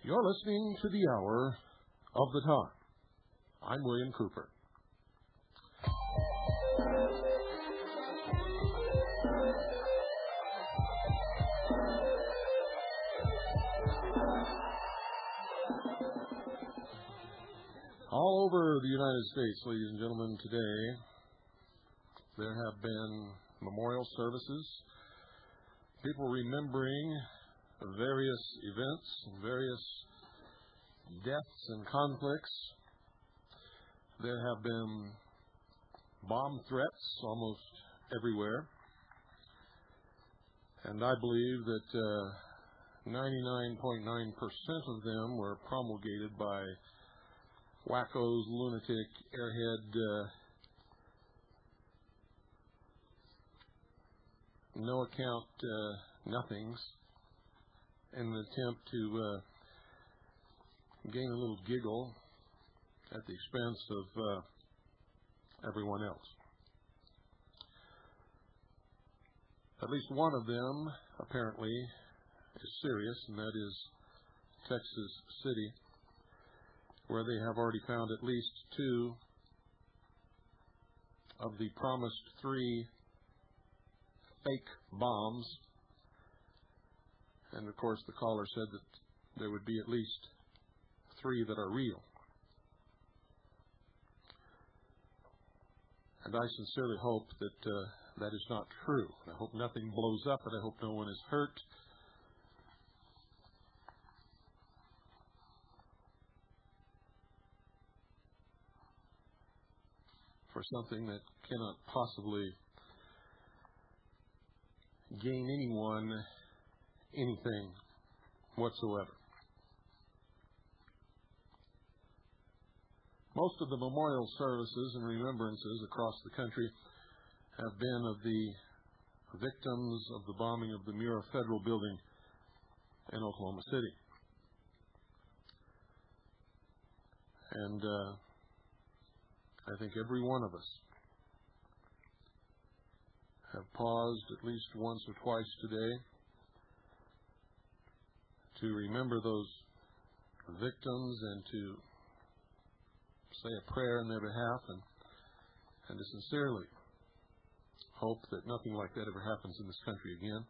You're listening to the Hour of the Time. I'm William Cooper. All over the United States, ladies and gentlemen, today there have been memorial services, people remembering various events, various deaths and conflicts. There have been bomb threats almost everywhere. And I believe that 99.9% of them were promulgated by wackos, lunatic, airhead, no account nothings in an attempt to gain a little giggle at the expense of everyone else. At least one of them apparently is serious, and that is Texas City, where they have already found at least 2 of the promised 3 fake bombs. And of course the caller said that there would be at least 3 that are real. And I sincerely hope that that is not true. I hope nothing blows up, and I hope no one is hurt. For something that cannot possibly gain anyone anything whatsoever. Most of the memorial services and remembrances across the country have been of the victims of the bombing of the Murrah Federal Building in Oklahoma City. And I think every one of us have paused at least once or twice today to remember those victims and to say a prayer in their behalf and to sincerely hope that nothing like that ever happens in this country again.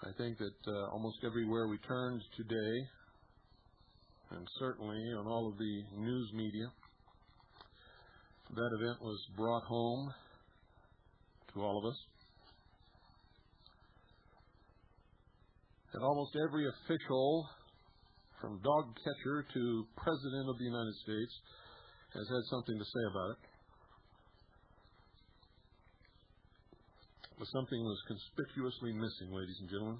I think that almost everywhere we turned today, and certainly on all of the news media, that event was brought home to all of us. And almost every official, from dog catcher to President of the United States, has had something to say about it. But something was conspicuously missing, ladies and gentlemen.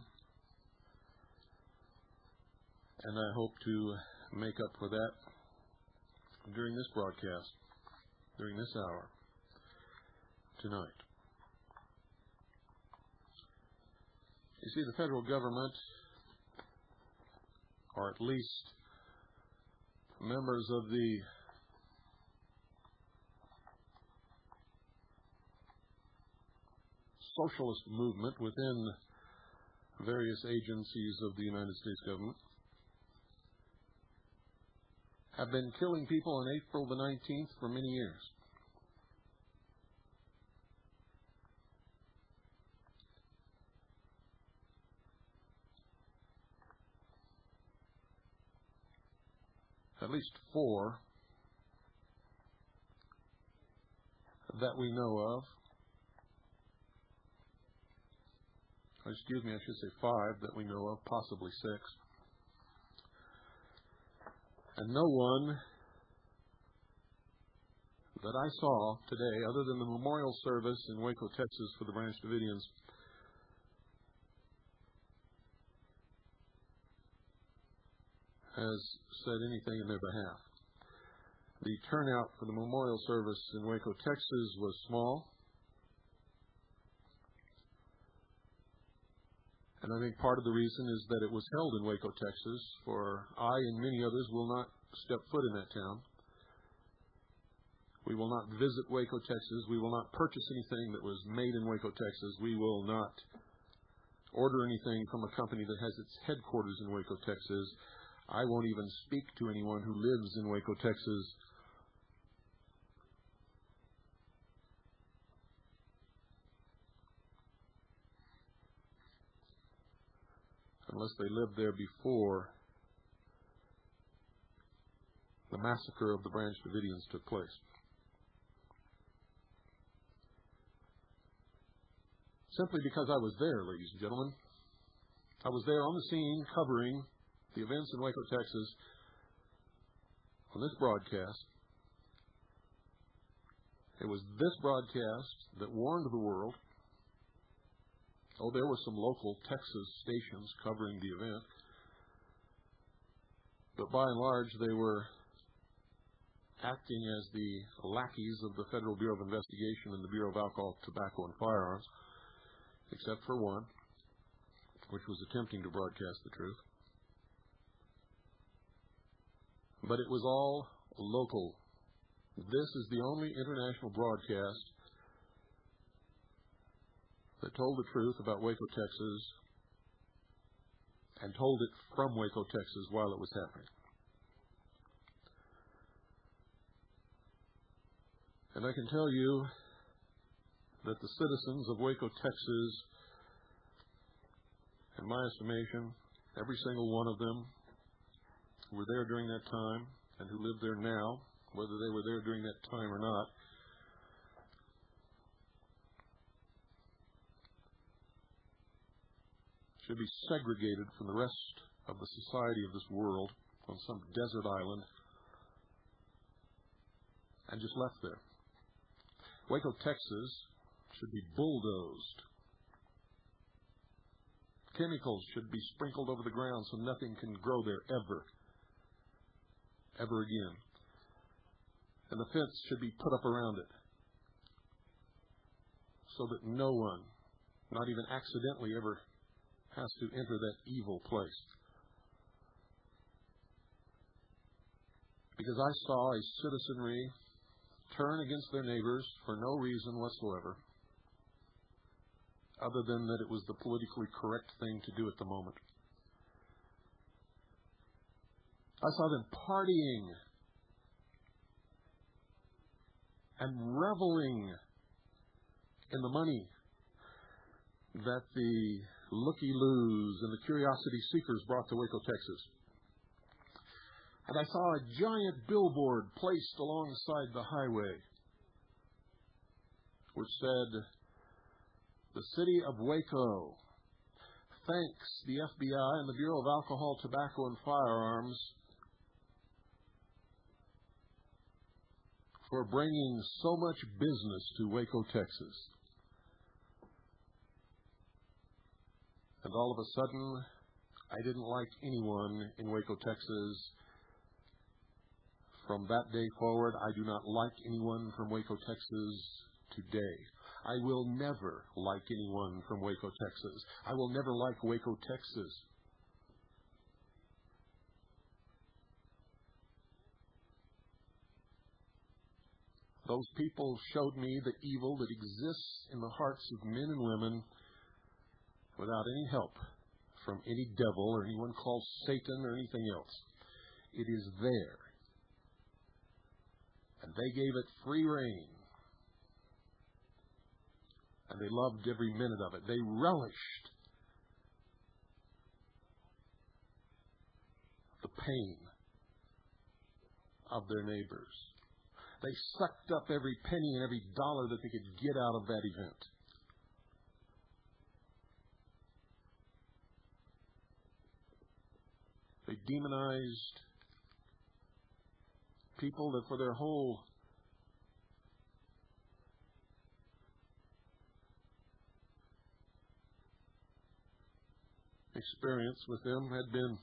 And I hope to make up for that during this broadcast, during this hour, tonight. You see, the federal government, or at least members of the socialist movement within various agencies of the United States government, have been killing people on April the 19th for many years. At least 4 that we know of. Excuse me, I should say 5 that we know of, possibly 6. And no one that I saw today, other than the memorial service in Waco, Texas for the Branch Davidians, has said anything in their behalf. The turnout for the memorial service in Waco, Texas was small. And I think part of the reason is that it was held in Waco, Texas, for I and many others will not step foot in that town. We will not visit Waco, Texas. We will not purchase anything that was made in Waco, Texas. We will not order anything from a company that has its headquarters in Waco, Texas. I won't even speak to anyone who lives in Waco, Texas. Unless they lived there before the massacre of the Branch Davidians took place. Simply because I was there, ladies and gentlemen. I was there on the scene covering the events in Waco, Texas on this broadcast. It was this broadcast that warned the world. Oh, there were some local Texas stations covering the event. But by and large, they were acting as the lackeys of the Federal Bureau of Investigation and the Bureau of Alcohol, Tobacco, and Firearms, except for one, which was attempting to broadcast the truth. But it was all local. This is the only international broadcast that told the truth about Waco, Texas, and told it from Waco, Texas while it was happening. And I can tell you that the citizens of Waco, Texas, in my estimation, every single one of them who were there during that time and who live there now, whether they were there during that time or not, should be segregated from the rest of the society of this world on some desert island and just left there. Waco, Texas should be bulldozed. Chemicals should be sprinkled over the ground so nothing can grow there ever again. And the fence should be put up around it so that no one, not even accidentally, ever has to enter that evil place. Because I saw a citizenry turn against their neighbors for no reason whatsoever, other than that it was the politically correct thing to do at the moment. I saw them partying and reveling in the money that the looky-loos and the curiosity seekers brought to Waco, Texas. And I saw a giant billboard placed alongside the highway which said, "The City of Waco thanks the FBI and the Bureau of Alcohol, Tobacco, and Firearms for bringing so much business to Waco, Texas." And all of a sudden, I didn't like anyone in Waco, Texas. From that day forward, I do not like anyone from Waco, Texas today. I will never like anyone from Waco, Texas. I will never like Waco, Texas. Those people showed me the evil that exists in the hearts of men and women without any help from any devil or anyone called Satan or anything else. It is there. And they gave it free rein. And they loved every minute of it. They relished the pain of their neighbors. They sucked up every penny and every dollar that they could get out of that event. They demonized people that for their whole experience with them had been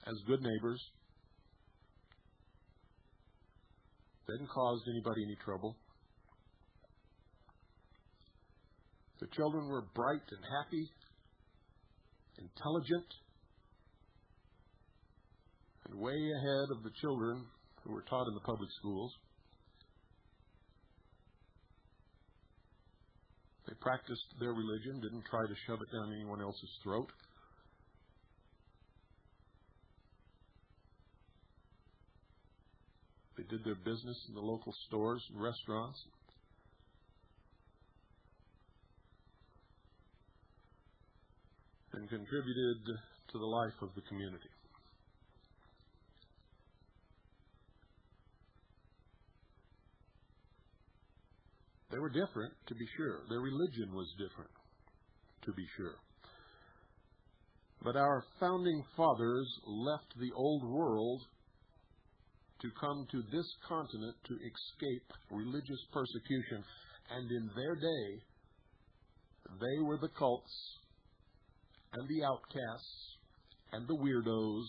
as good neighbors. They hadn't caused anybody any trouble. The children were bright and happy, intelligent, and way ahead of the children who were taught in the public schools. They They practiced their religion, didn't try to shove it down anyone else's throat. They did their business in the local stores and restaurants. And contributed to the life of the community. They were different, to be sure. Their religion was different, to be sure. But our founding fathers left the old world to come to this continent to escape religious persecution. And in their day, they were the cults and the outcasts and the weirdos,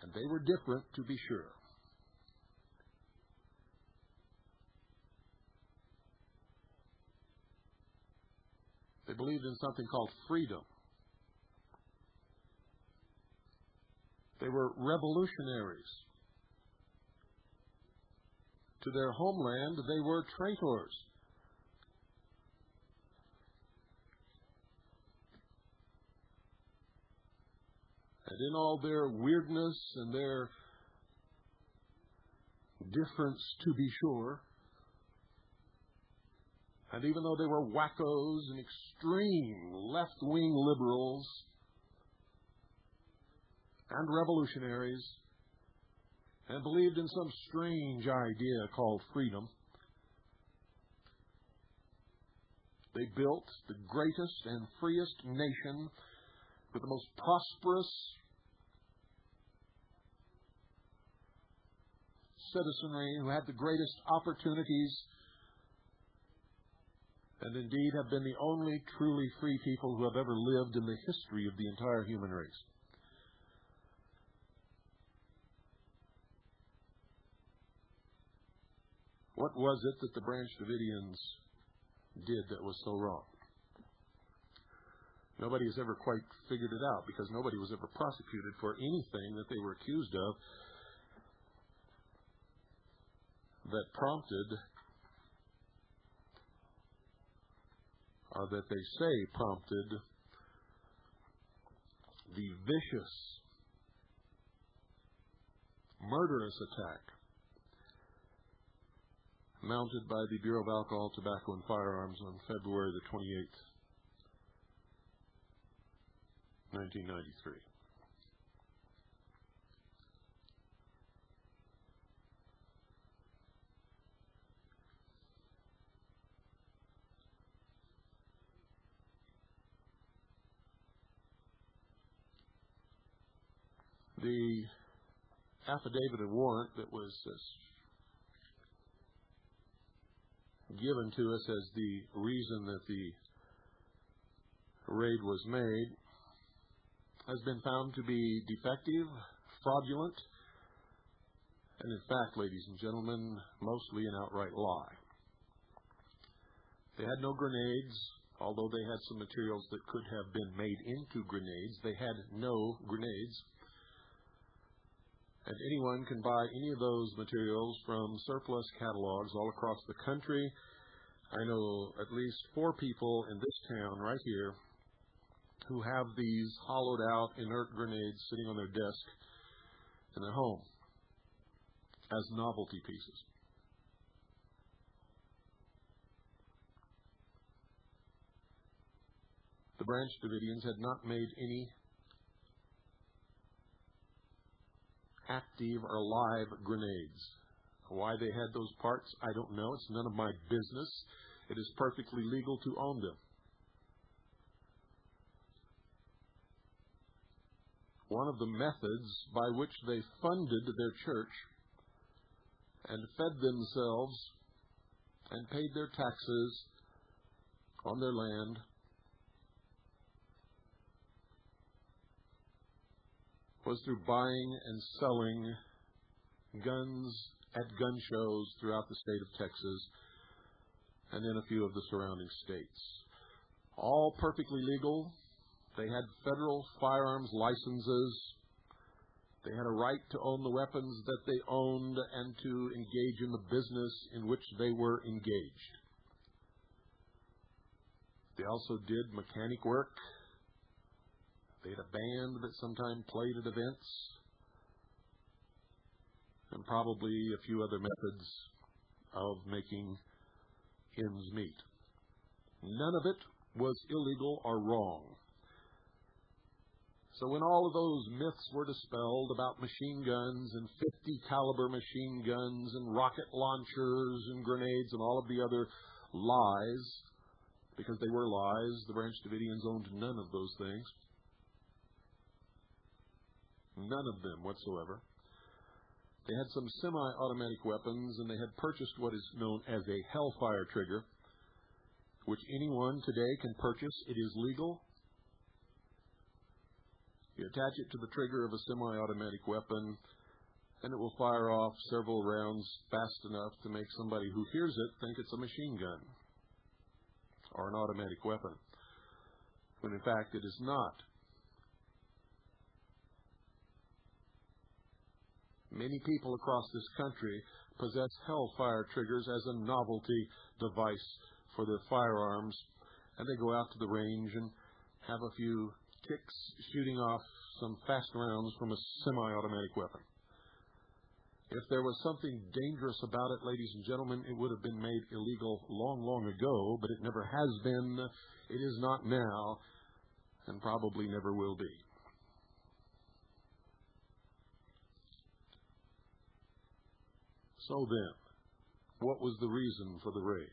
and they were different, to be sure. They believed in something called freedom. They were revolutionaries. To their homeland, they were traitors. And in all their weirdness and their difference, to be sure, and even though they were wackos and extreme left-wing liberals and revolutionaries, and believed in some strange idea called freedom, they built the greatest and freest nation with the most prosperous citizenry, who had the greatest opportunities, and indeed have been the only truly free people who have ever lived in the history of the entire human race. What was it that the Branch Davidians did that was so wrong? Nobody has ever quite figured it out, because nobody was ever prosecuted for anything that they were accused of that prompted, or that they say prompted, the vicious, murderous attack mounted by the Bureau of Alcohol, Tobacco, and Firearms on February the 28th, 1993. The affidavit of warrant that was given to us as the reason that the raid was made has been found to be defective, fraudulent, and in fact, ladies and gentlemen, mostly an outright lie. They had no grenades, although they had some materials that could have been made into grenades. They had no grenades. And anyone can buy any of those materials from surplus catalogs all across the country. I know at least 4 people in this town right here who have these hollowed out inert grenades sitting on their desk in their home as novelty pieces. The Branch Davidians had not made any active or live grenades. Why they had those parts, I don't know. It's none of my business. It is perfectly legal to own them. One of the methods by which they funded their church and fed themselves and paid their taxes on their land was through buying and selling guns at gun shows throughout the state of Texas and in a few of the surrounding states. All perfectly legal. They had federal firearms licenses. They had a right to own the weapons that they owned and to engage in the business in which they were engaged. They also did mechanic work. They had a band that sometimes played at events, and probably a few other methods of making ends meet. None of it was illegal or wrong. So when all of those myths were dispelled about machine guns and 50 caliber machine guns and rocket launchers and grenades and all of the other lies, because they were lies, the Branch Davidians owned none of those things. None of them whatsoever. They had some semi-automatic weapons, and they had purchased what is known as a hellfire trigger, which anyone today can purchase. It is legal. You attach it to the trigger of a semi-automatic weapon, and it will fire off several rounds fast enough to make somebody who hears it think it's a machine gun or an automatic weapon, when in fact it is not. Many people across this country possess hellfire triggers as a novelty device for their firearms, and they go out to the range and have a few kicks shooting off some fast rounds from a semi-automatic weapon. If there was something dangerous about it, ladies and gentlemen, it would have been made illegal long, long ago, but it never has been. It is not now, and probably never will be. So then, what was the reason for the raid?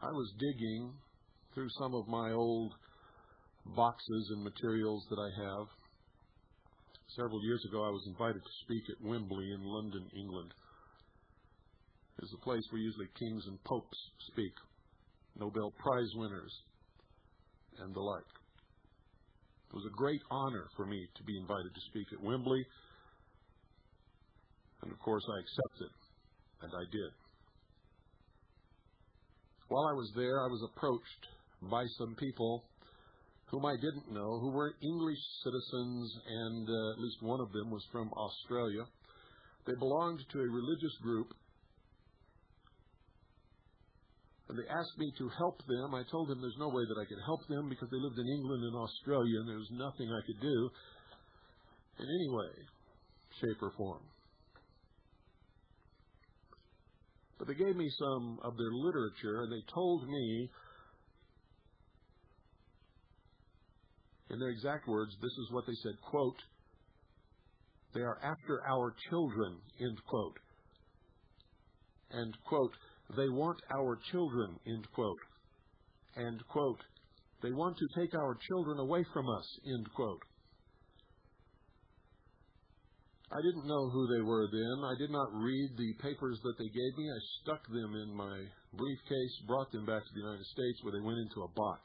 I was digging through some of my old boxes and materials that I have. Several years ago, I was invited to speak at Wembley in London, England. It's a place where usually kings and popes speak, Nobel Prize winners, and the like. It was a great honor for me to be invited to speak at Wembley, and of course I accepted, and I did. While I was there, I was approached by some people whom I didn't know, who were English citizens, and at least one of them was from Australia. They belonged to a religious group, and they asked me to help them. I told them there's no way that I could help them because they lived in England and Australia, and there was nothing I could do in any way, shape, or form. But they gave me some of their literature, and they told me, in their exact words, this is what they said, quote, "They are after our children," end quote. And, quote, "They want our children," end quote. And, quote, "They want to take our children away from us," end quote. I didn't know who they were then. I did not read the papers that they gave me. I stuck them in my briefcase, brought them back to the United States, where they went into a box.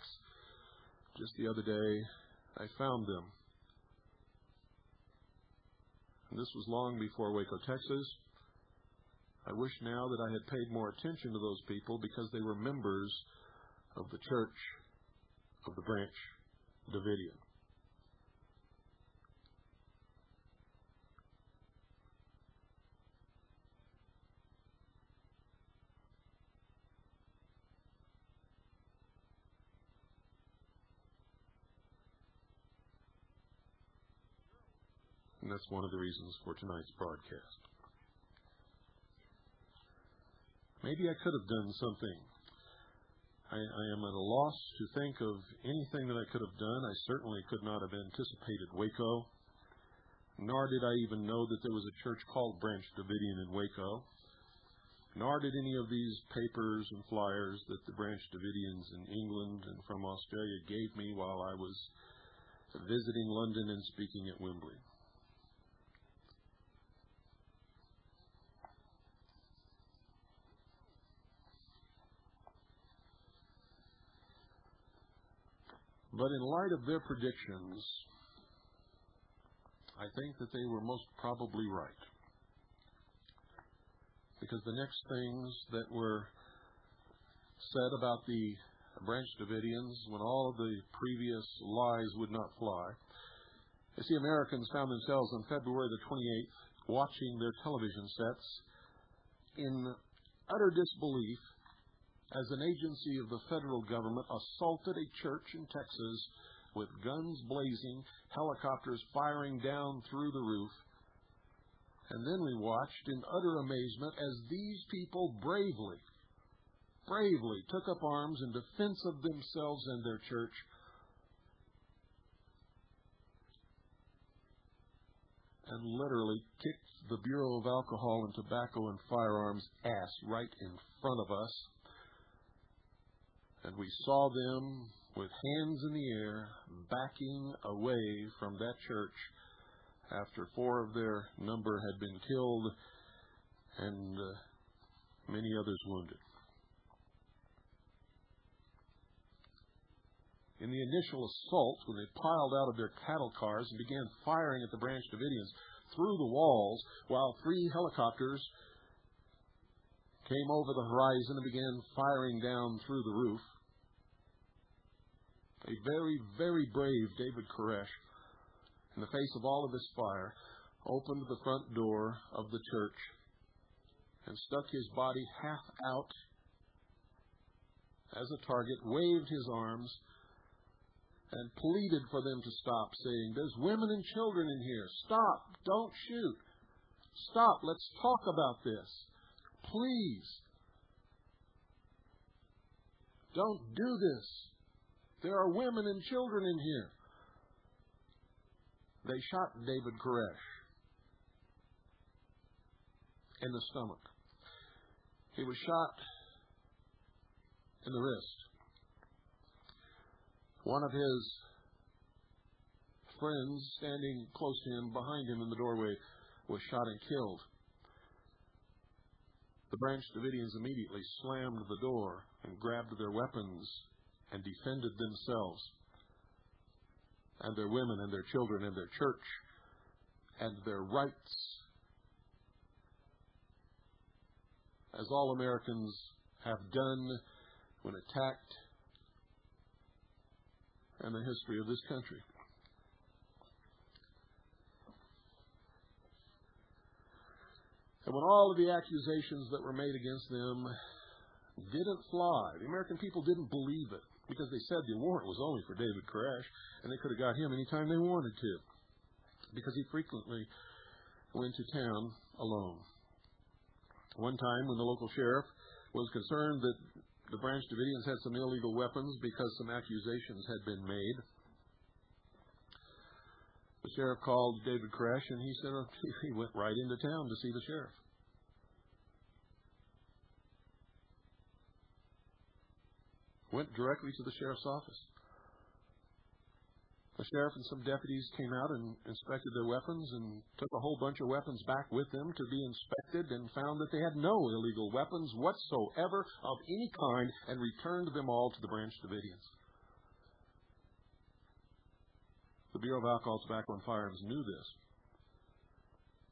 Just the other day, I found them. And this was long before Waco, Texas. I wish now that I had paid more attention to those people because they were members of the Church of the Branch Davidian. And that's one of the reasons for tonight's broadcast. Maybe I could have done something. I am at a loss to think of anything that I could have done. I certainly could not have anticipated Waco, nor did I even know that there was a church called Branch Davidian in Waco, nor did any of these papers and flyers that the Branch Davidians in England and from Australia gave me while I was visiting London and speaking at Wembley. But in light of their predictions, I think that they were most probably right. Because the next things that were said about the Branch Davidians, when all of the previous lies would not fly, you see, Americans found themselves on February the 28th, watching their television sets in utter disbelief as an agency of the federal government assaulted a church in Texas with guns blazing, helicopters firing down through the roof. And then we watched in utter amazement as these people bravely took up arms in defense of themselves and their church. And literally kicked the Bureau of Alcohol and Tobacco and Firearms ass right in front of us. And we saw them with hands in the air, backing away from that church after 4 of their number had been killed and many others wounded. In the initial assault, when they piled out of their cattle cars and began firing at the Branch Davidians through the walls, while 3 helicopters came over the horizon and began firing down through the roof, a very, very brave David Koresh, in the face of all of this fire, opened the front door of the church and stuck his body half out as a target, waved his arms, and pleaded for them to stop, saying, "There's women and children in here. Stop. Don't shoot. Stop. Let's talk about this. Please. Don't do this. There are women and children in here." They shot David Koresh in the stomach. He was shot in the wrist. One of his friends standing close to him, behind him in the doorway, was shot and killed. The Branch Davidians immediately slammed the door and grabbed their weapons and defended themselves and their women and their children and their church and their rights, as all Americans have done when attacked in the history of this country. And when all of the accusations that were made against them didn't fly, the American people didn't believe it, because they said the warrant was only for David Koresh, and they could have got him anytime they wanted to, because he frequently went to town alone. One time, when the local sheriff was concerned that the Branch Davidians had some illegal weapons because some accusations had been made, the sheriff called David Koresh, and he said he went right into town to see the sheriff. Went directly to the sheriff's office. The sheriff and some deputies came out and inspected their weapons and took a whole bunch of weapons back with them to be inspected, and found that they had no illegal weapons whatsoever of any kind, and returned them all to the Branch Davidians. The Bureau of Alcohol, Tobacco, and Firearms knew this.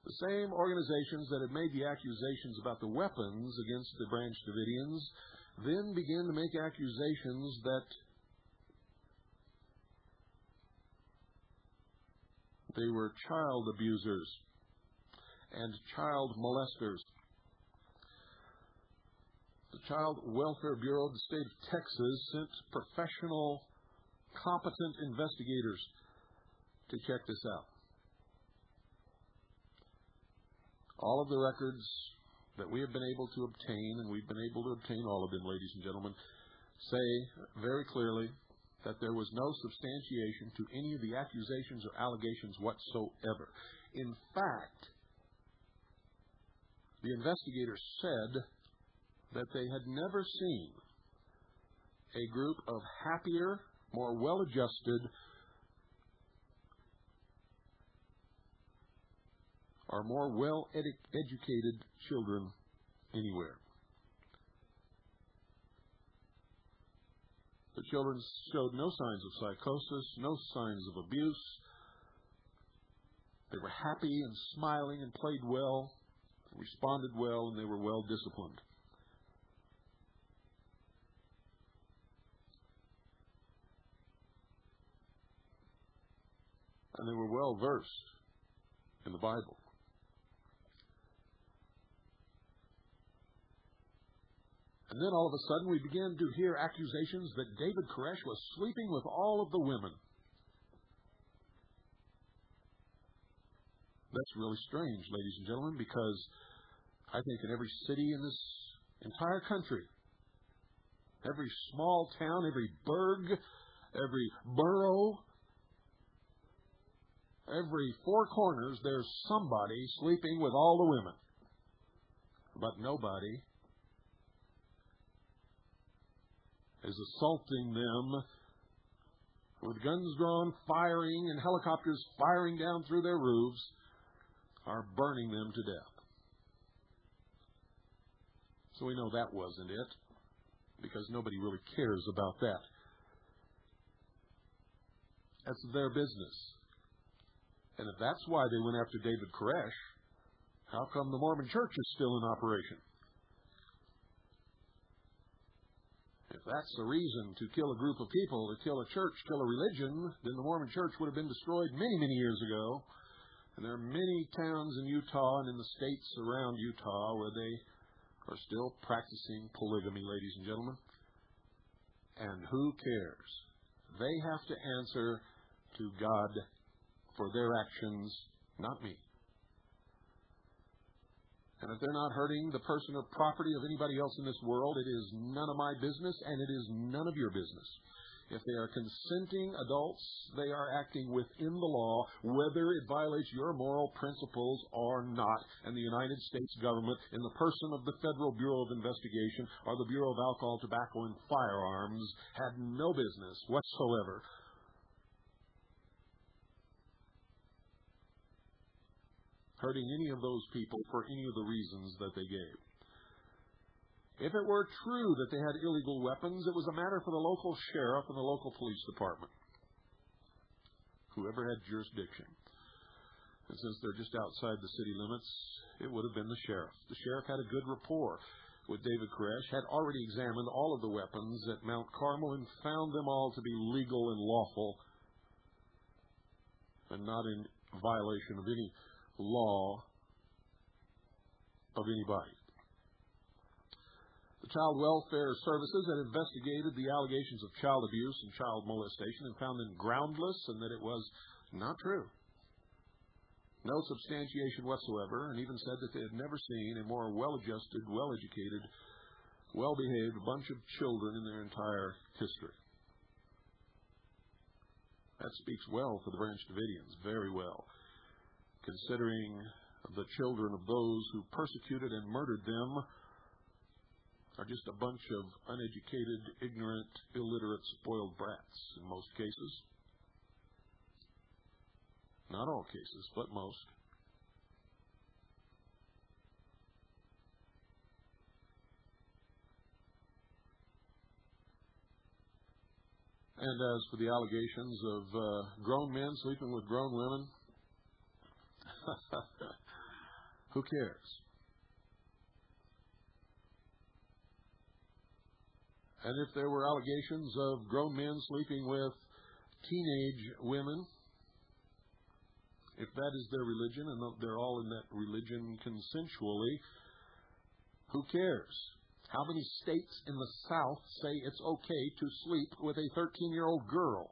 The same organizations that had made the accusations about the weapons against the Branch Davidians then began to make accusations that they were child abusers and child molesters. The Child Welfare Bureau of the state of Texas sent professional, competent investigators to check this out. All of the records that we have been able to obtain, and we've been able to obtain all of them, ladies and gentlemen, say very clearly that there was no substantiation to any of the accusations or allegations whatsoever. In fact, the investigators said that they had never seen a group of happier, more well-adjusted, or more well-educated children anywhere. The children showed no signs of psychosis, no signs of abuse. They were happy and smiling and played well, responded well, and they were well disciplined. And they were well versed in the Bible. And then all of a sudden we began to hear accusations that David Koresh was sleeping with all of the women. That's really strange, ladies and gentlemen, because I think in every city in this entire country, every small town, every burg, every borough, every four corners, there's somebody sleeping with all the women. But nobody is assaulting them with guns drawn, firing, and helicopters firing down through their roofs, are burning them to death. So we know that wasn't it, because nobody really cares about that. That's their business. And if that's why they went after David Koresh, how come the Mormon Church is still in operation? If that's the reason to kill a group of people, to kill a church, kill a religion, then the Mormon Church would have been destroyed many, many years ago. And there are many towns in Utah and in the states around Utah where they are still practicing polygamy, ladies and gentlemen. And who cares? They have to answer to God for their actions, not me. And if they're not hurting the person or property of anybody else in this world, it is none of my business, and it is none of your business. If they are consenting adults, they are acting within the law, whether it violates your moral principles or not. And the United States government, in the person of the Federal Bureau of Investigation or the Bureau of Alcohol, Tobacco, and Firearms, had no business whatsoever hurting any of those people for any of the reasons that they gave. If it were true that they had illegal weapons, it was a matter for the local sheriff and the local police department, whoever had jurisdiction. And since they're just outside the city limits, it would have been the sheriff. The sheriff had a good rapport with David Koresh, had already examined all of the weapons at Mount Carmel and found them all to be legal and lawful and not in violation of any law of anybody. The Child Welfare Services had investigated the allegations of child abuse and child molestation and found them groundless and that it was not true. No substantiation whatsoever, and even said that they had never seen a more well-adjusted, well-educated, well-behaved bunch of children in their entire history. That speaks well for the Branch Davidians, very well, considering the children of those who persecuted and murdered them are just a bunch of uneducated, ignorant, illiterate, spoiled brats in most cases. Not all cases, but most. And as for the allegations of grown men sleeping with grown women, who cares? And if there were allegations of grown men sleeping with teenage women, if that is their religion and they're all in that religion consensually, who cares? How many states in the South say it's okay to sleep with a 13-year-old girl?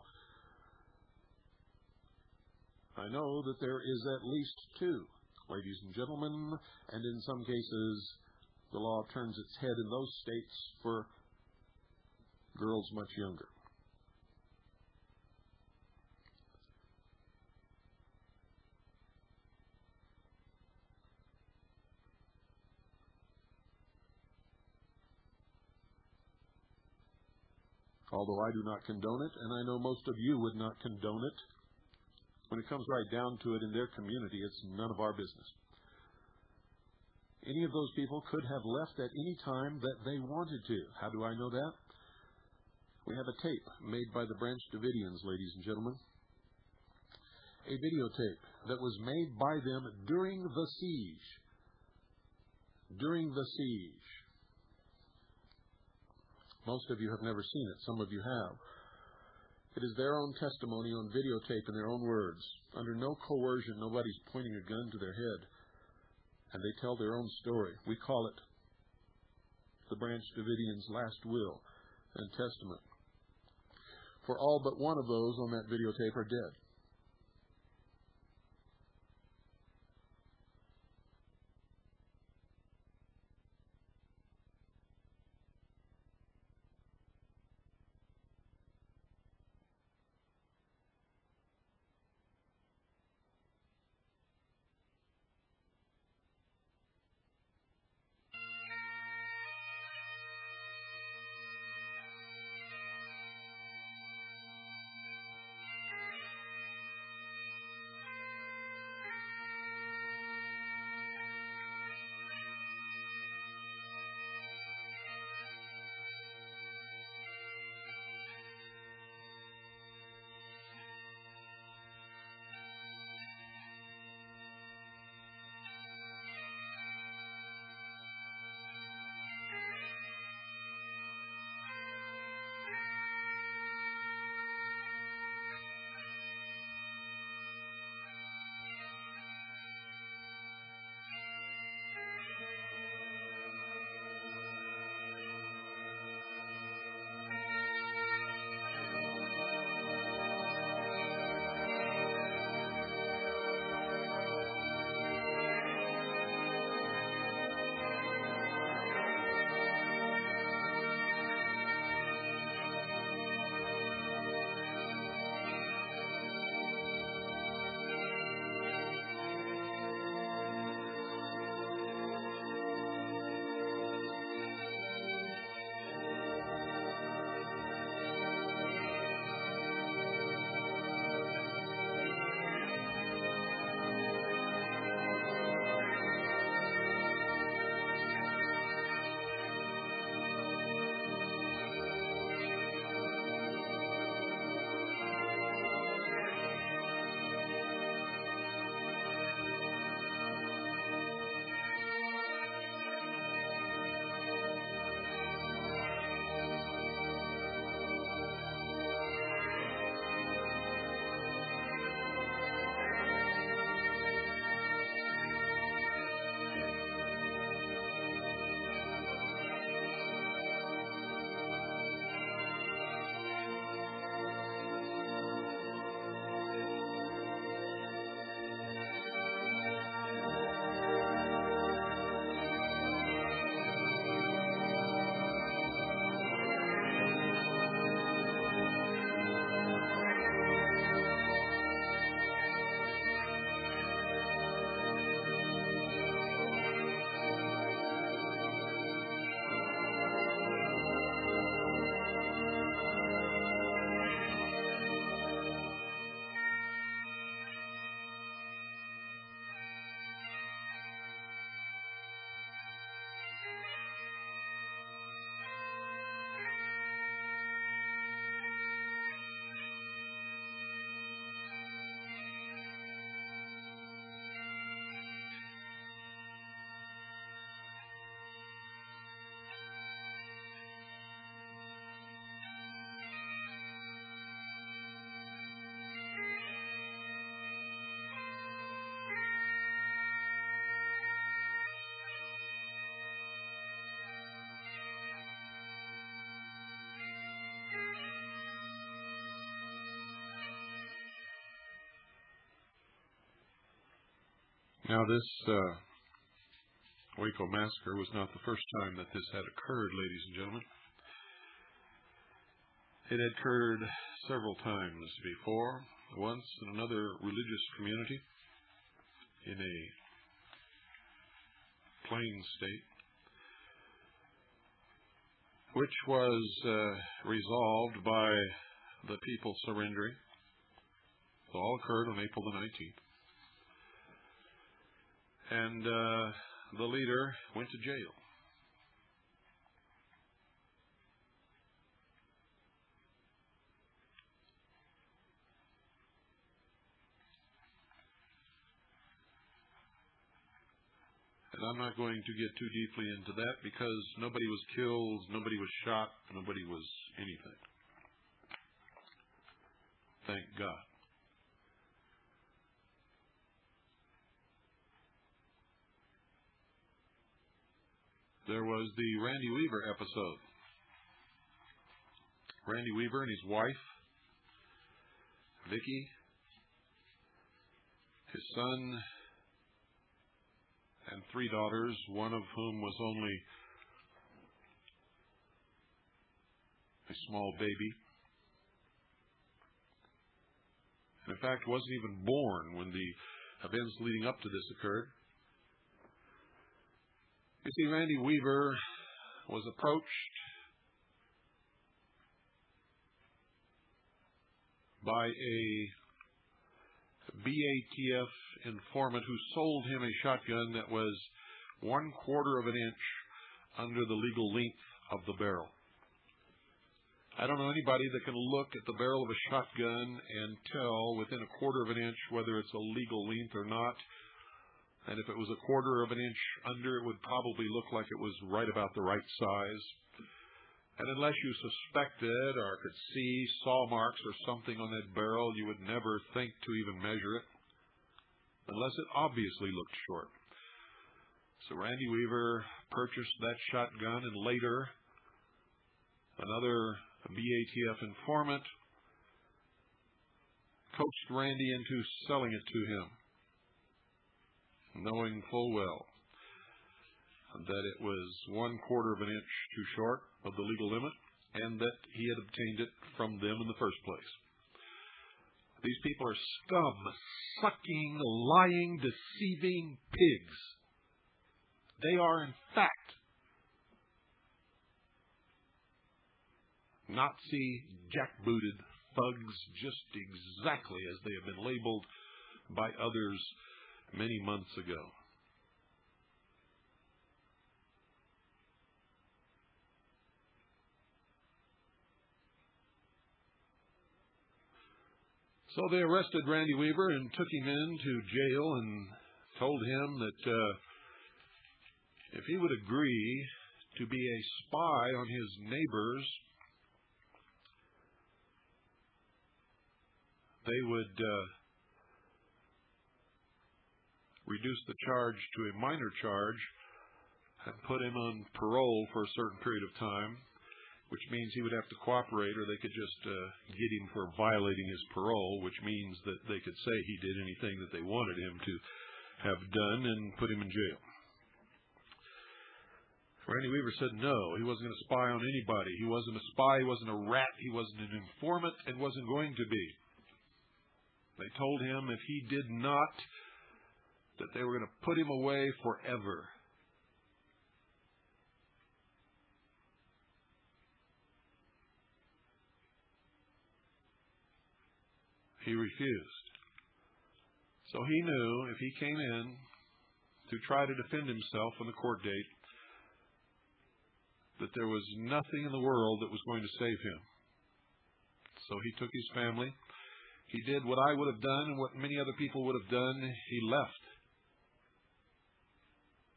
I know that there is at least 2, ladies and gentlemen, and in some cases the law turns its head in those states for girls much younger. Although I do not condone it, and I know most of you would not condone it, when it comes right down to it in their community, it's none of our business. Any of those people could have left at any time that they wanted to. How do I know that? We have a tape made by the Branch Davidians, ladies and gentlemen. A videotape that was made by them during the siege. During the siege. Most of you have never seen it. Some of you have. It is their own testimony on videotape in their own words. Under no coercion, nobody's pointing a gun to their head. And they tell their own story. We call it the Branch Davidian's last will and testament. For all but one of those on that videotape are dead. Now, this Waco massacre was not the first time that this had occurred, ladies and gentlemen. It had occurred several times before, once in another religious community in a plain state, which was resolved by the people surrendering. It all occurred on April the 19th. And the leader went to jail. And I'm not going to get too deeply into that because nobody was killed, nobody was shot, nobody was anything. Thank God. there was the Randy Weaver episode. Randy Weaver and his wife, Vicky, his son, and 3 daughters, one of whom was only a small baby. And in fact, wasn't even born when the events leading up to this occurred. You see, Randy Weaver was approached by a ATF informant who sold him a shotgun that was 1/4 of an inch under the legal length of the barrel. I don't know anybody that can look at the barrel of a shotgun and tell within 1/4 of an inch whether it's a legal length or not. And if it was 1/4 of an inch under, it would probably look like it was right about the right size. And unless you suspected or could see saw marks or something on that barrel, you would never think to even measure it, unless it obviously looked short. So Randy Weaver purchased that shotgun, and later another BATF informant coaxed Randy into selling it to him, knowing full well that it was 1/4 of an inch too short of the legal limit, and that he had obtained it from them in the first place. These people are scum, sucking, lying, deceiving pigs. They are, in fact, Nazi jackbooted thugs, just exactly as they have been labeled by others many months ago. So they arrested Randy Weaver and took him into jail and told him that if he would agree to be a spy on his neighbors, they would reduce the charge to a minor charge and put him on parole for a certain period of time, which means he would have to cooperate, or they could just get him for violating his parole, which means that they could say he did anything that they wanted him to have done and put him in jail. Randy Weaver said no, he wasn't going to spy on anybody. He wasn't a spy, he wasn't a rat, he wasn't an informant, and wasn't going to be. They told him if he did not, that they were going to put him away forever. He refused. So he knew if he came in to try to defend himself on the court date, that there was nothing in the world that was going to save him. So he took his family. He did what I would have done and what many other people would have done. He left.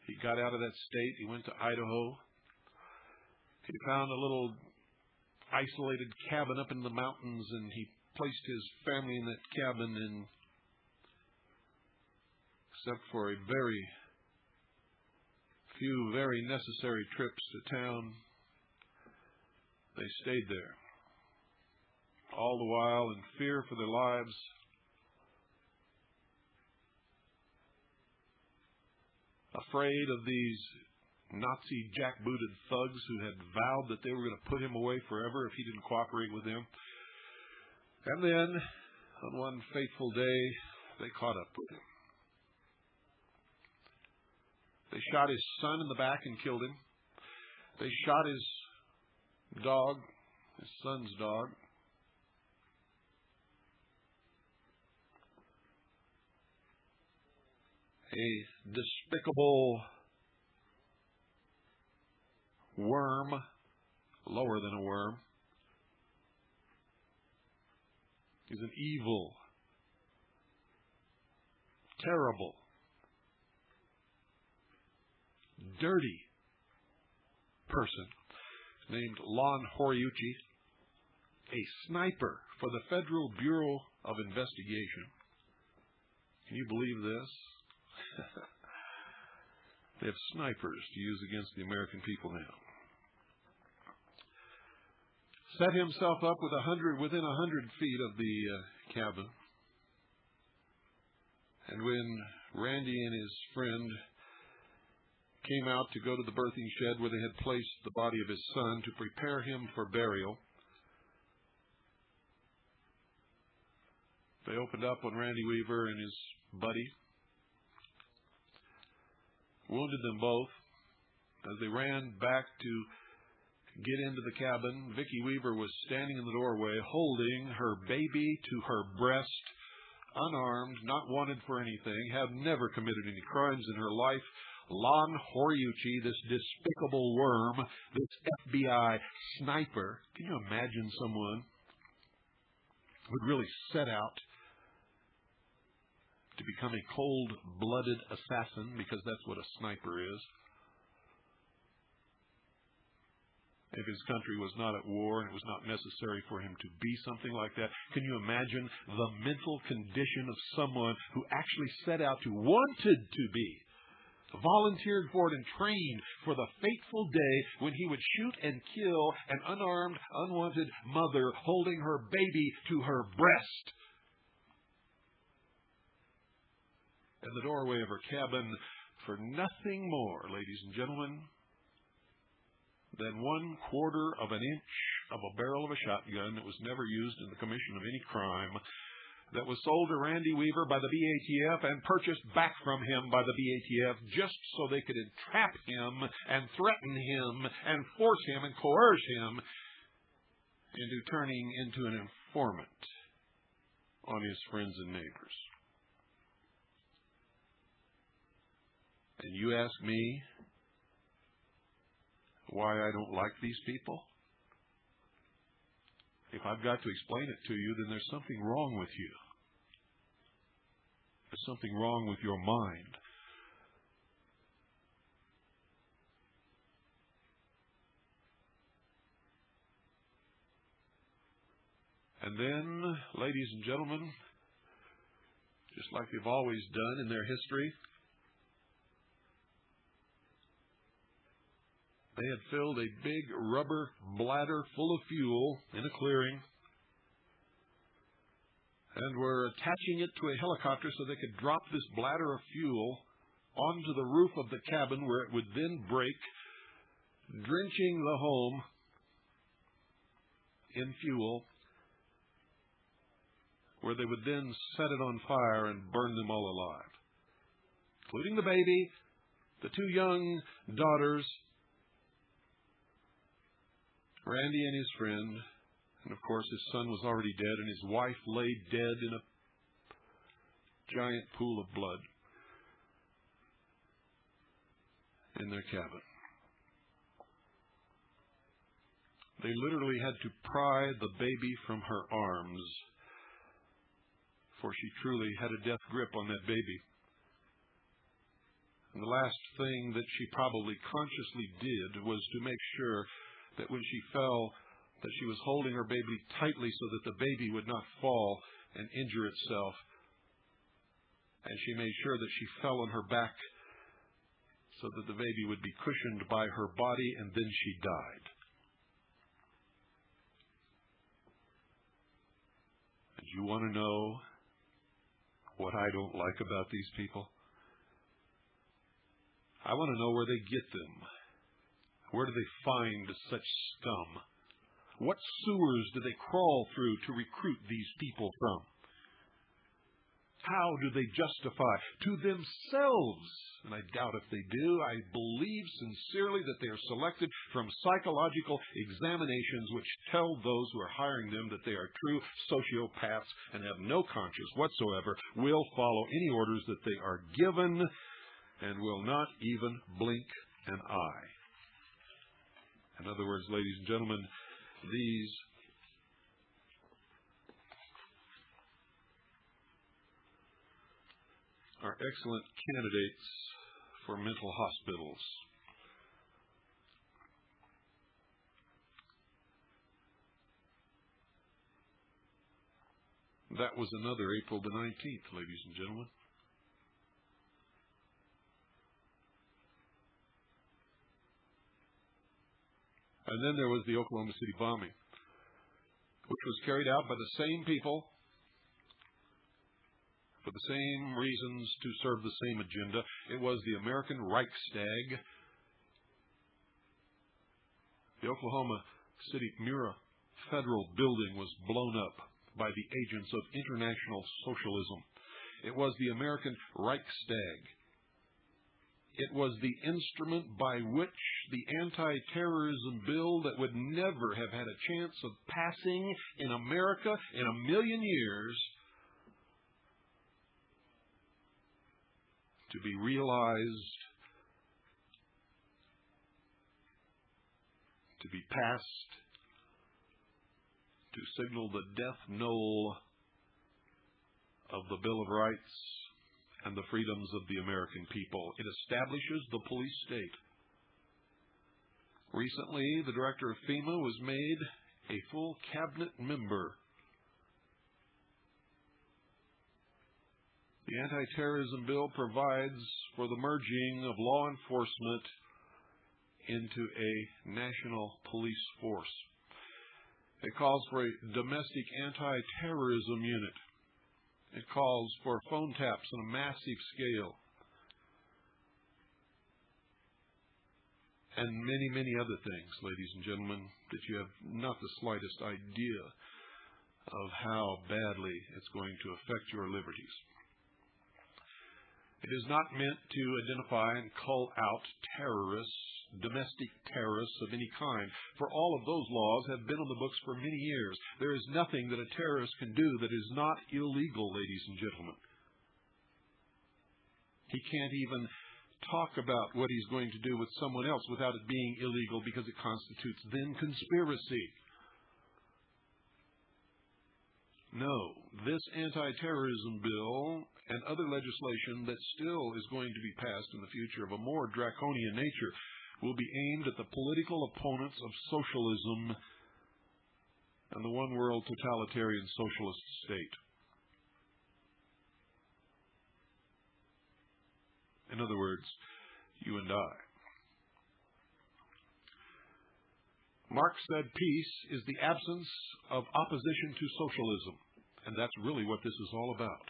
He got out of that state. He went to Idaho. He found a little isolated cabin up in the mountains, and he placed his family in that cabin, and except for a very few very necessary trips to town, they stayed there. All the while in fear for their lives, afraid of these Nazi jackbooted thugs who had vowed that they were going to put him away forever if he didn't cooperate with them. And then, on one fateful day, they caught up with him. They shot his son in the back and killed him. They shot his dog, his son's dog. A despicable worm, lower than a worm. He's an evil, terrible, dirty person named Lon Horiuchi, a sniper for the Federal Bureau of Investigation. Can you believe this? They have snipers to use against the American people now. Set himself up within 100 feet of the cabin. And when Randy and his friend came out to go to the birthing shed where they had placed the body of his son to prepare him for burial, they opened up on Randy Weaver and his buddy, wounded them both. As they ran back to get into the cabin, Vicki Weaver was standing in the doorway holding her baby to her breast, unarmed, not wanted for anything, had never committed any crimes in her life. Lon Horiuchi, this despicable worm, this FBI sniper. Can you imagine someone who would really set out to become a cold-blooded assassin, because that's what a sniper is? If his country was not at war and it was not necessary for him to be something like that, can you imagine the mental condition of someone who actually set out to, wanted to be, volunteered for it and trained for the fateful day when he would shoot and kill an unarmed, unwanted mother holding her baby to her breast in the doorway of her cabin for nothing more, ladies and gentlemen, than 1/4 of an inch of a barrel of a shotgun that was never used in the commission of any crime, that was sold to Randy Weaver by the BATF and purchased back from him by the BATF just so they could entrap him and threaten him and force him and coerce him into turning into an informant on his friends and neighbors. And you ask me why I don't like these people? If I've got to explain it to you, then there's something wrong with you. There's something wrong with your mind. And then, ladies and gentlemen, just like they've always done in their history, they had filled a big rubber bladder full of fuel in a clearing and were attaching it to a helicopter so they could drop this bladder of fuel onto the roof of the cabin, where it would then break, drenching the home in fuel, where they would then set it on fire and burn them all alive, including the baby, the 2 young daughters, Randy and his friend, and of course his son was already dead, and his wife lay dead in a giant pool of blood in their cabin. They literally had to pry the baby from her arms, for she truly had a death grip on that baby. And the last thing that she probably consciously did was to make sure that when she fell, that she was holding her baby tightly so that the baby would not fall and injure itself. And she made sure that she fell on her back so that the baby would be cushioned by her body, and then she died. And you want to know what I don't like about these people? I want to know where they get them. Where do they find such scum? What sewers do they crawl through to recruit these people from? How do they justify to themselves, and I doubt if they do, I believe sincerely that they are selected from psychological examinations which tell those who are hiring them that they are true sociopaths and have no conscience whatsoever, will follow any orders that they are given, and will not even blink an eye. In other words, ladies and gentlemen, these are excellent candidates for mental hospitals. That was another April the 19th, ladies and gentlemen. And then there was the Oklahoma City bombing, which was carried out by the same people for the same reasons to serve the same agenda. It was the American Reichstag. The Oklahoma City Murrah Federal Building was blown up by the agents of international socialism. It was the American Reichstag. It was the instrument by which the anti-terrorism bill that would never have had a chance of passing in America in a million years to be realized, to be passed, to signal the death knell of the Bill of Rights and the freedoms of the American people. It establishes the police state. Recently, the director of FEMA was made a full cabinet member. The anti-terrorism bill provides for the merging of law enforcement into a national police force. It calls for a domestic anti-terrorism unit. It calls for phone taps on a massive scale. And many, many other things, ladies and gentlemen, that you have not the slightest idea of how badly it's going to affect your liberties. It is not meant to identify and call out terrorists, domestic terrorists of any kind, for all of those laws have been on the books for many years. There is nothing that a terrorist can do that is not illegal, ladies and gentlemen. He can't even talk about what he's going to do with someone else without it being illegal, because it constitutes then conspiracy. No, this anti-terrorism bill and other legislation that still is going to be passed in the future of a more draconian nature will be aimed at the political opponents of socialism and the one-world totalitarian socialist state. In other words, you and I. Marx said peace is the absence of opposition to socialism, and that's really what this is all about.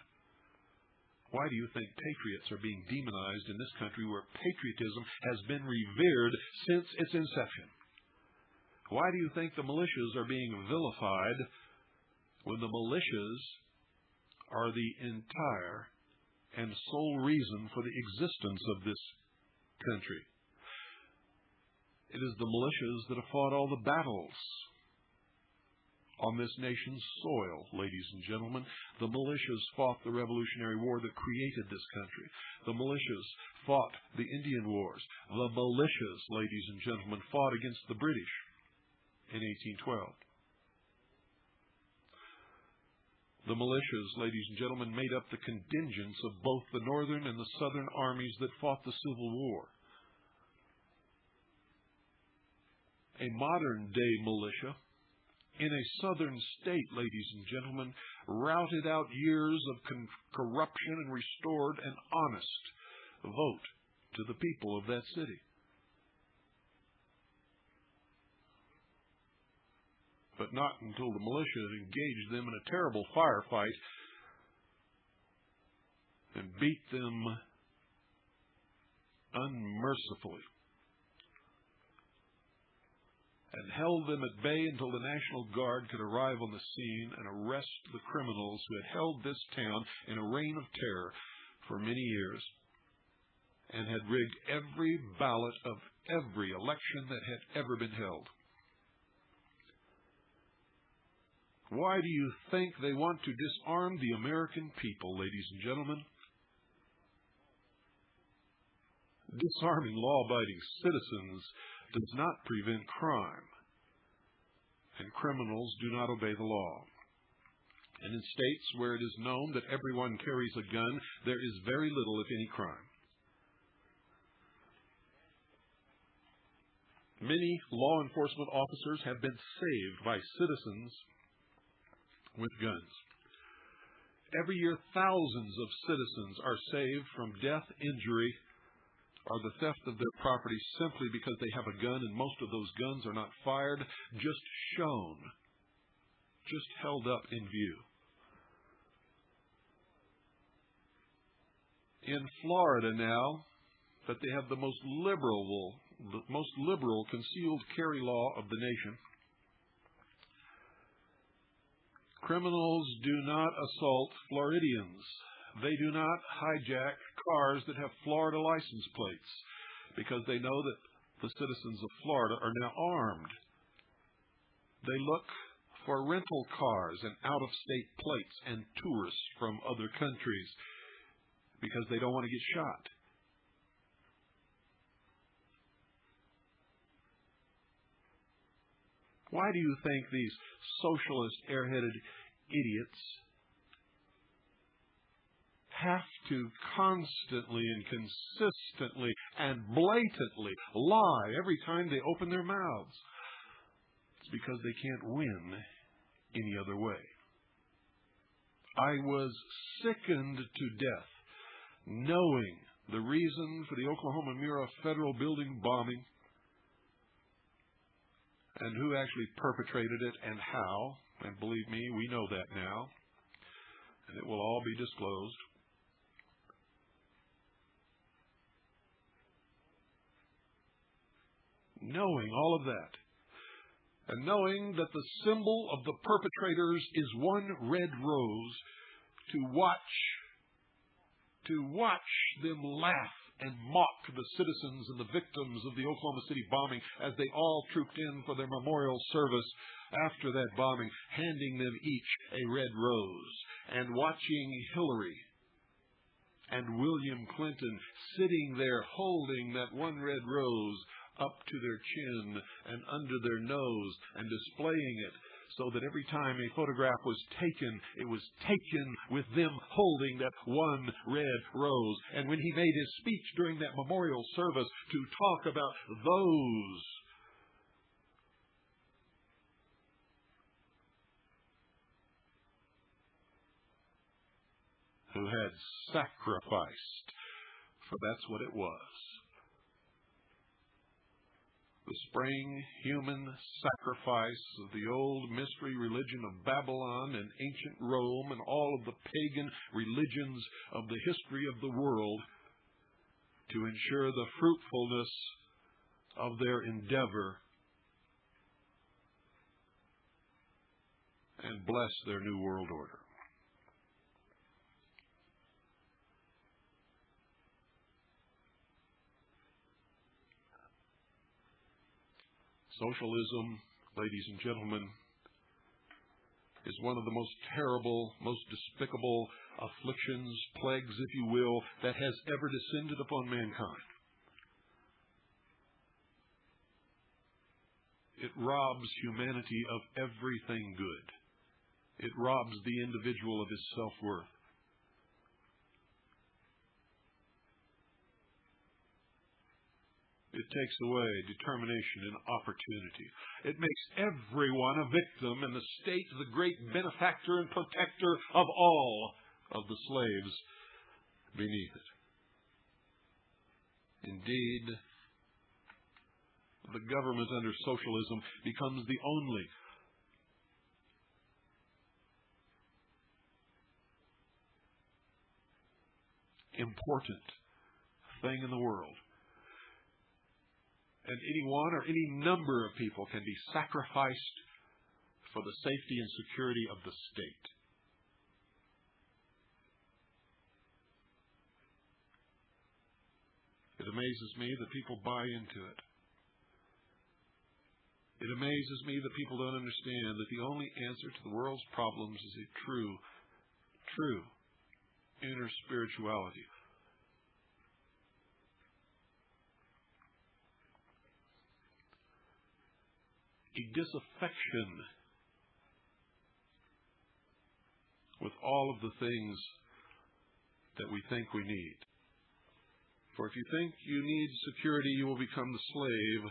Why do you think patriots are being demonized in this country where patriotism has been revered since its inception? Why do you think the militias are being vilified when the militias are the entire and sole reason for the existence of this country? It is the militias that have fought all the battles on this nation's soil, ladies and gentlemen. The militias fought the Revolutionary War that created this country. The militias fought the Indian Wars. The militias, ladies and gentlemen, fought against the British in 1812. The militias, ladies and gentlemen, made up the contingents of both the Northern and the Southern armies that fought the Civil War. A modern-day militia in a southern state, ladies and gentlemen, routed out years of corruption and restored an honest vote to the people of that city. But not until the militia engaged them in a terrible firefight and beat them unmercifully, and held them at bay until the National Guard could arrive on the scene and arrest the criminals who had held this town in a reign of terror for many years and had rigged every ballot of every election that had ever been held. Why do you think they want to disarm the American people, ladies and gentlemen? Disarming law-abiding citizens does not prevent crime, and criminals do not obey the law. And in states where it is known that everyone carries a gun, there is very little, if any, crime. Many law enforcement officers have been saved by citizens with guns. Every year, thousands of citizens are saved from death, injury, or the theft of their property simply because they have a gun and most of those guns are not fired, just shown, just held up in view. In Florida now, that they have the most liberal concealed carry law of the nation, criminals do not assault Floridians. They do not hijack cars that have Florida license plates because they know that the citizens of Florida are now armed. They look for rental cars and out-of-state plates and tourists from other countries because they don't want to get shot. Why do you think these socialist, airheaded idiots have to constantly and consistently and blatantly lie every time they open their mouths? It's because they can't win any other way. I was sickened to death knowing the reason for the Oklahoma Mira federal building bombing and who actually perpetrated it and how. And believe me, we know that now. And it will all be disclosed. Knowing all of that, and knowing that the symbol of the perpetrators is one red rose, to watch them laugh and mock the citizens and the victims of the Oklahoma City bombing as they all trooped in for their memorial service after that bombing, handing them each a red rose, and watching Hillary and William Clinton sitting there holding that one red rose up to their chin and under their nose and displaying it so that every time a photograph was taken, it was taken with them holding that one red rose. And when he made his speech during that memorial service to talk about those who had sacrificed, for that's what it was, the spring human sacrifice of the old mystery religion of Babylon and ancient Rome and all of the pagan religions of the history of the world to ensure the fruitfulness of their endeavor and bless their new world order. Socialism, ladies and gentlemen, is one of the most terrible, most despicable afflictions, plagues, if you will, that has ever descended upon mankind. It robs humanity of everything good. It robs the individual of his self-worth. It takes away determination and opportunity. It makes everyone a victim and the state the great benefactor and protector of all of the slaves beneath it. Indeed, the government under socialism becomes the only important thing in the world. And anyone or any number of people can be sacrificed for the safety and security of the state. It amazes me that people buy into it. It amazes me that people don't understand that the only answer to the world's problems is a true inner spirituality. A disaffection with all of the things that we think we need. For if you think you need security, you will become the slave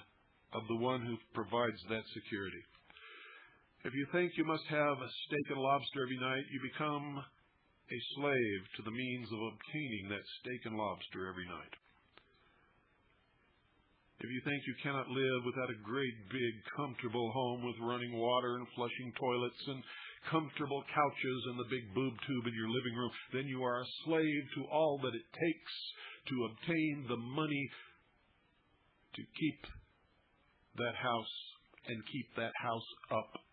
of the one who provides that security. If you think you must have a steak and lobster every night, you become a slave to the means of obtaining that steak and lobster every night. If you think you cannot live without a great big comfortable home with running water and flushing toilets and comfortable couches and the big boob tube in your living room, then you are a slave to all that it takes to obtain the money to keep that house and keep that house up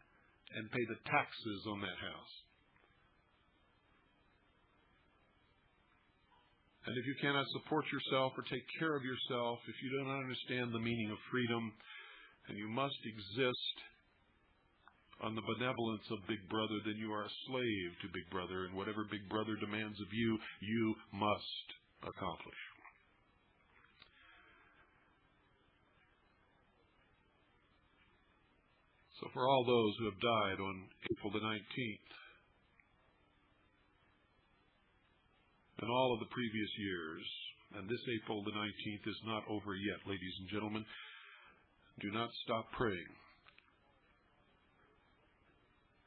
and pay the taxes on that house. And if you cannot support yourself or take care of yourself, if you don't understand the meaning of freedom, and you must exist on the benevolence of Big Brother, then you are a slave to Big Brother, and whatever Big Brother demands of you, you must accomplish. So for all those who have died on April the 19th, and all of the previous years, and this April the 19th is not over yet, ladies and gentlemen, do not stop praying.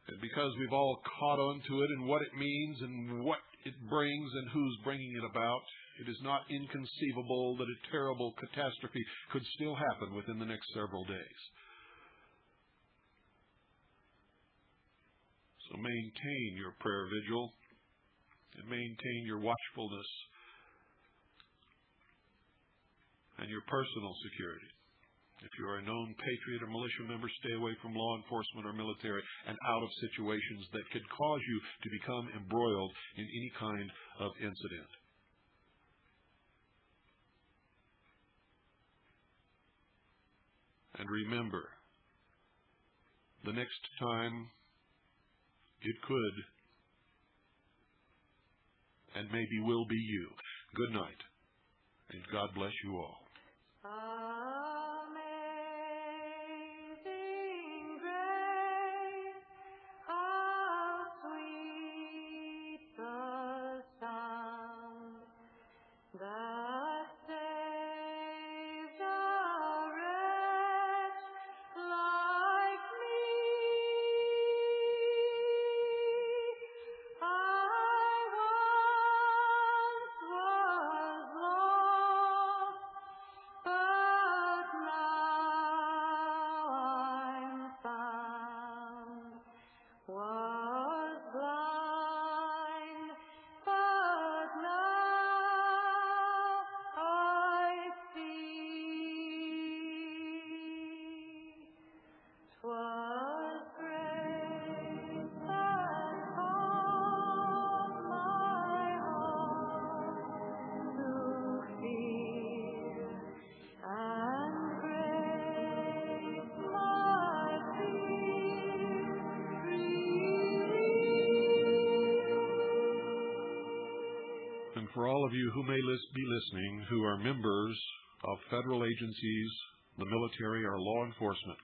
And because we've all caught on to it and what it means and what it brings and who's bringing it about, it is not inconceivable that a terrible catastrophe could still happen within the next several days. So maintain your prayer vigil and maintain your watchfulness and your personal security. If you are a known patriot or militia member, stay away from law enforcement or military and out of situations that could cause you to become embroiled in any kind of incident. And remember, the next time it could and maybe will be you. Good night, and God bless you all. Amazing grace, how sweet the sound that saves a wretch like me. I once was lost, but now I'm found. Was blind, but now I see. 'Twas grace that taught my heart to fear, and grace my fear relieved. And for all of you who may be listening who are members of federal agencies, the military, or law enforcement,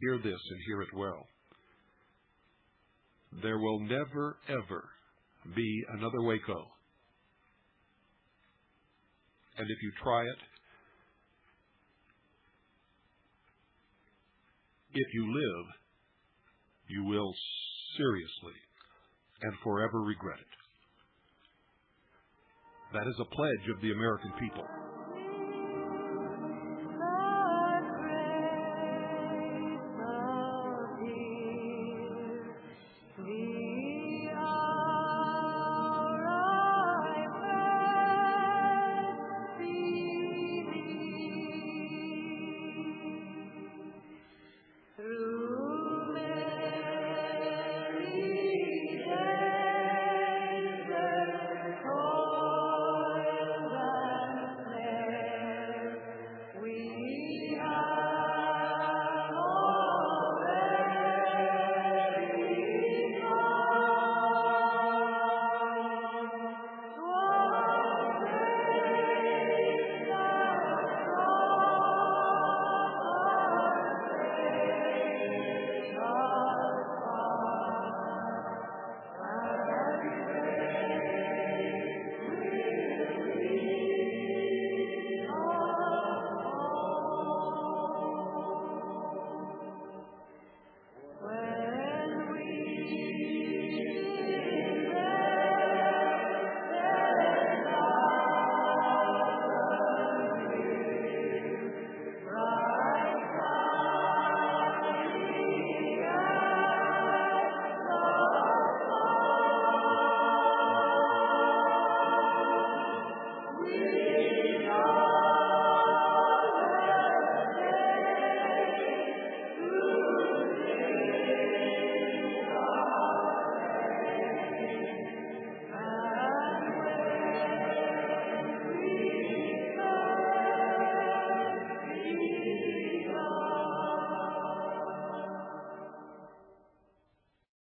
hear this and hear it well. There will never, ever be another Waco. And if you try it, if you live, you will seriously and forever regret it. That is a pledge of the American people.